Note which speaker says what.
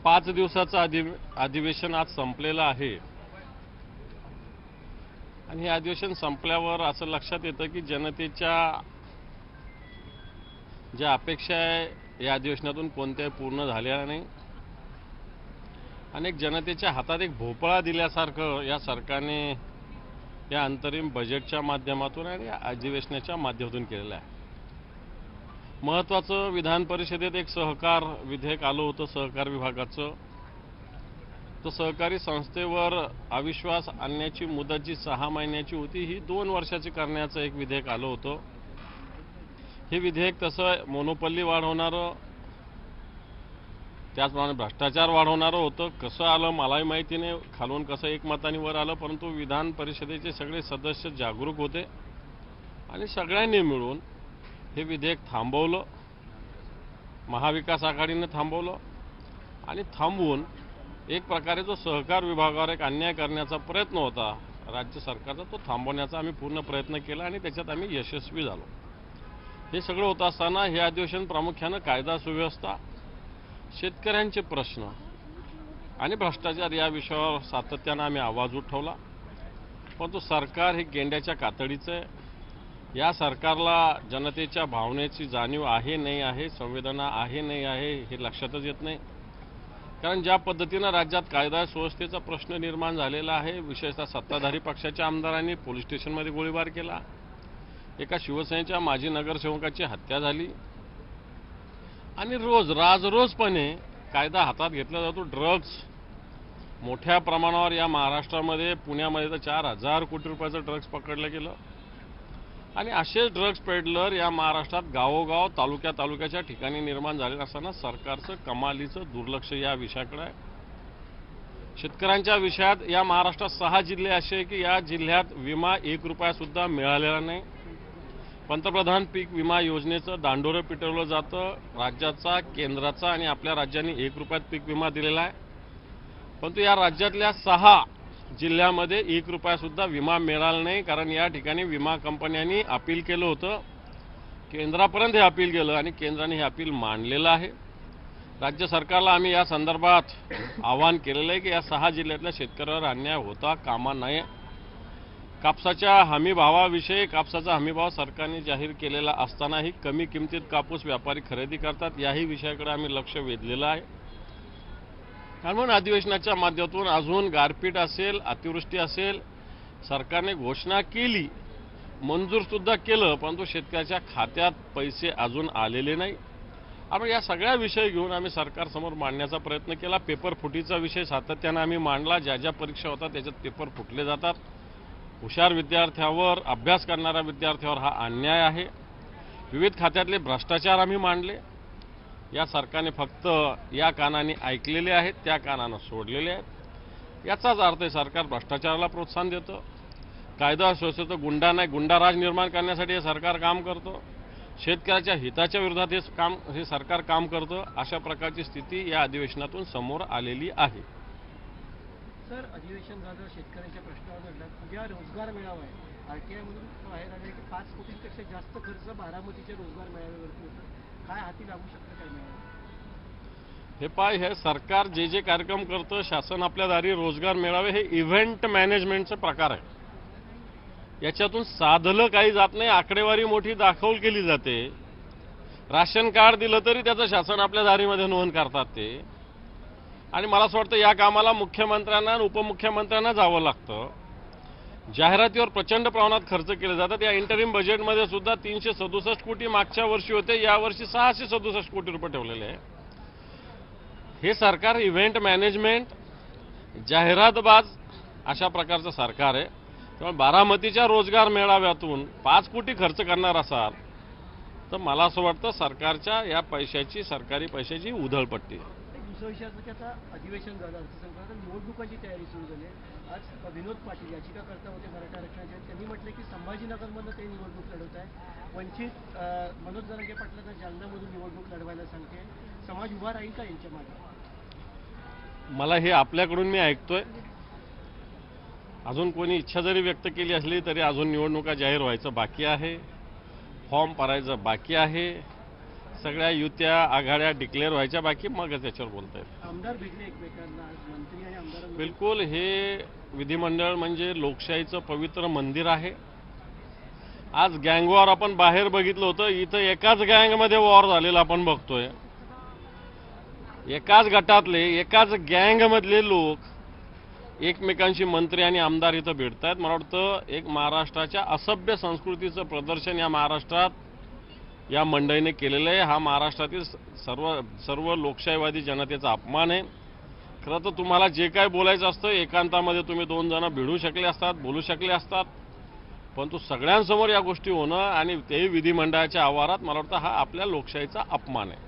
Speaker 1: 5 दिवसाचं अधिवेशन आज संपलेलं आहे आणि हे अधिवेशन संपल्यावर असं लक्षात येतं की जनतेच्या ज्या अपेक्षा आहे या अधिवेशनातून कोणत्याही पूर्ण झालेल्या नाही। अनेक जनतेच्या हातात एक भोपळा दिल्यासारखं या सरकारने या अंतरिम बजेटच्या माध्यमातून आणि अधिवेशनाच्या माध्यमातून केलेलं आहे। महत्त्वाचं विधान परिषदेत एक सहकार विधेयक आलं होतं सहकार विभागाचं। तो सहकारी संस्थेवर अविश्वास आणण्याची मुदत जी 6 महिन्याची होती ही 2 वर्षाची करण्याचं एक विधेयक आलं होतं। हे विधेयक तसं मोनोपॉली वाढवणारं त्याचप्रमाणे भ्रष्टाचार वाढवणारं होतं। कसं आलं मलाही माहिती नाही, खालून कसं एकमताने वर आलं, परंतु विधान परिषदेचे सगळे सदस्य जागरूक होते आणि सगळ्यांनी मिळून हे विधेयक थांबवलं। महाविकास आघाडीने थांबवलं आणि थांबवून एक प्रकारे जो सहकार विभागावर एक अन्याय करण्याचा प्रयत्न होता राज्य सरकारचा तो थांबवण्याचा आम्ही पूर्ण प्रयत्न केला आणि त्याच्यात आम्ही यशस्वी झालो। हे सगळं होत असताना हे अधिवेशन प्रामुख्याने कायदा सुव्यवस्था, शेतकऱ्यांचे प्रश्न आणि भ्रष्टाचार या विषयावर सातत्याने आम्ही आवाज उठवला। परंतु सरकार हे गेंड्याच्या कातडीचं आहे। या सरकारला जनतेच्या भावनेची जाणीव आहे नाही आहे, संवेदना आहे नाही आहे हे लक्षातच येत नाही। कारण ज्या पद्धतीनं राज्यात कायदा सुव्यवस्थेचा प्रश्न निर्माण झालेला आहे, विशेषतः सत्ताधारी पक्षाच्या आमदारांनी पोलीस स्टेशनमध्ये गोळीबार केला, एका शिवसेनेच्या माजी नगरसेवकाची हत्या झाली आणि राजरोजपणे कायदा हातात घेतला जातो। ड्रग्ज मोठ्या प्रमाणावर या महाराष्ट्रामध्ये पुण्यामध्ये तर 4000 कोटी रुपयाचं ड्रग्ज पकडलं गेलं आणि असे ड्रग्ज पेडलर या महाराष्ट्रात गावोगाव तालुक्याच्या ठिकाणी निर्माण झालेलं असताना सरकारचं कमालीचं दुर्लक्ष या विषयाकडे आहे। शेतकऱ्यांच्या विषयात या महाराष्ट्रात 6 जिल्हे असे आहे की या जिल्ह्यात विमा 1 रुपया सुद्धा मिळालेला नाही। पंतप्रधान पीक विमा योजनेचं दांडोरं पिटवलं जातं। राज्याचा, केंद्राचा आणि आपल्या राज्यांनी 1 रुपयात पीक विमा दिलेला आहे, परंतु या राज्यातल्या 6 जिल्ह्यामध्ये 1 रुपया सुद्धा विमा मिळाला नाही। कारण या ठिकाणी विमा कंपन्यांनी अपील केलं होतं, केंद्रापर्यंत हे अपील गेलं आणि केंद्राने हे अपील मांडलेलं आहे। राज्य सरकारला आम्ही या संदर्भात आवाहन केलेलं आहे की या 6 जिल्ह्यातल्या शेतकऱ्यावर अन्याय होता कामा नये। कापसाच्या हमीभावाविषयी कापसाचा हमीभाव सरकारने जाहीर केलेला असतानाही कमी किमतीत कापूस व्यापारी खरेदी करतात, याही विषयाकडे आम्ही लक्ष वेधलेलं आहे। कारण अधिवेशनाच्या माध्यमातून अजून गारपीट असेल, अतिवृष्टी असेल, सरकारने घोषणा केली, मंजूर सुद्धा केलं, परंतु शेतकऱ्याच्या खात्यात पैसे अजून आलेले नाही। आपण या सगळ्या विषय घेऊन आम्ही सरकारसमोर मांडण्याचा प्रयत्न केला। पेपर फुटीचा विषय सातत्याने आम्ही मांडला। ज्या परीक्षा होतात त्याच्यात पेपर फुटले जातात। हुशार विद्यार्थ्यावर, अभ्यास करणाऱ्या विद्यार्थ्यावर हा अन्याय आहे। विविध खात्यातले भ्रष्टाचार आम्ही मांडले। या सरकारने फक्त या कानाने ऐकलेले आहेत, त्या कानाने सोडलेले आहेत। याचाच अर्थ आहे सरकार भ्रष्टाचाराला प्रोत्साहन देतं, कायदा सुव्यवस्थेचं गुंडाराज निर्माण करण्यासाठी हे सरकार काम करतं, शेतकऱ्याच्या हिताच्या विरोधात हे सरकार काम करतं। अशा प्रकारची स्थिती या अधिवेशनातून समोर आलेली आहे।
Speaker 2: सर, अधिवेशन झालं, शेतकऱ्यांच्या प्रश्नावर लढलं, उद्या रोजगार मेळावा आहे। RTI मधून बाहेर आले की 5 कोटींपेक्षा जास्त खर्च बारामतीच्या रोजगार मेळाव्यावरती होतो, काय हाती लागू शकतं काय मेळावा?
Speaker 1: हे सरकार जे कार्यक्रम करतं, शासन आपल्या दारी रोजगार मेळावे हे इव्हेंट मॅनेजमेंटचा प्रकार आहे। याच्यातून साधलं काही जात नाही, आकडेवारी मोठी दाखवली केली जाते। राशन कार्ड दिलं तरी त्याचं शासन आपल्या दारीमध्ये नोंद करतात ते, आणि मला असं वाटतं या कामाला मुख्यमंत्र्यांना आणि उपमुख्यमंत्र्यांना जावं लागतं। जाहिरातीवर प्रचंड प्रमाणात खर्च केले जातात। या इंटरिम बजेटमध्ये सुद्धा 367 कोटी मागच्या वर्षी होते, यावर्षी 667 कोटी रुपये ठेवलेले आहे। हे सरकार इव्हेंट मॅनेजमेंट, जाहिरातबाज अशा प्रकारचं सरकार आहे। त्यामुळे बारामतीच्या रोजगार मेळाव्यातून 5 कोटी खर्च करणार असाल तर मला असं वाटतं सरकारच्या या सरकारी पैशाची उधळपट्टी आहे।
Speaker 2: दुसरा विषय असं की आता अधिवेशन झालं, अर्थसंकल्पात निवडणुकांची तयारी सुरू झाली। आज विनोद पाटील याचिकाकर्ता होते मराठा आरक्षणाचे, त्यांनी म्हटलं की संभाजीनगरमधनं ते निवडणूक लढवत आहे। वंचित मनोज जरांगे पाटलांना जालन्यामधून निवडणूक लढवायला सांगते, समाज उभा राहील का यांच्या मागे?
Speaker 1: मला हे आपल्याकडून मी ऐकतोय। अजून कोणी इच्छा जरी व्यक्त केली असली तरी अजून निवडणुका जाहीर व्हायचं बाकी आहे, फॉर्म भरायचं बाकी आहे, सगळ्या युत्या आघाड्या डिक्लेअर व्हायच्या, बाकी मग त्याच्यावर बोलता येईल.
Speaker 2: आमदार भेटले एकमेकांना, आज मंत्री आणि आमदार
Speaker 1: बिलकुल. हे विधिमंडळ म्हणजे लोकशाहीचं पवित्र मंदिर आहे. आज गँग वॉर आपण बाहेर बघितलं होतं, इथं एकाच गँगमध्ये वॉर झालेला आपण बघतोय. एकाच गटातले एकाच गँगमधले लोक एकमेकांशी मंत्री आणि आमदार इथं भेटतात. मला वाटतं एक महाराष्ट्राच्या असभ्य संस्कृतीचं प्रदर्शन या महाराष्ट्रात या मंडळीने केलेलं आहे. हा महाराष्ट्रातील सर्व लोकशाहीवादी जनतेचा अपमान आहे. खरं तर तुम्हाला जे काय बोलायचं असतं एकांतामध्ये तुम्ही 2 जण भिडू शकले असतात, बोलू शकले असतात, परंतु सगळ्यांसमोर या गोष्टी होणं आणि तेही विधिमंडळाच्या आवारात, मला वाटतं हा आपल्या लोकशाहीचा अपमान आहे.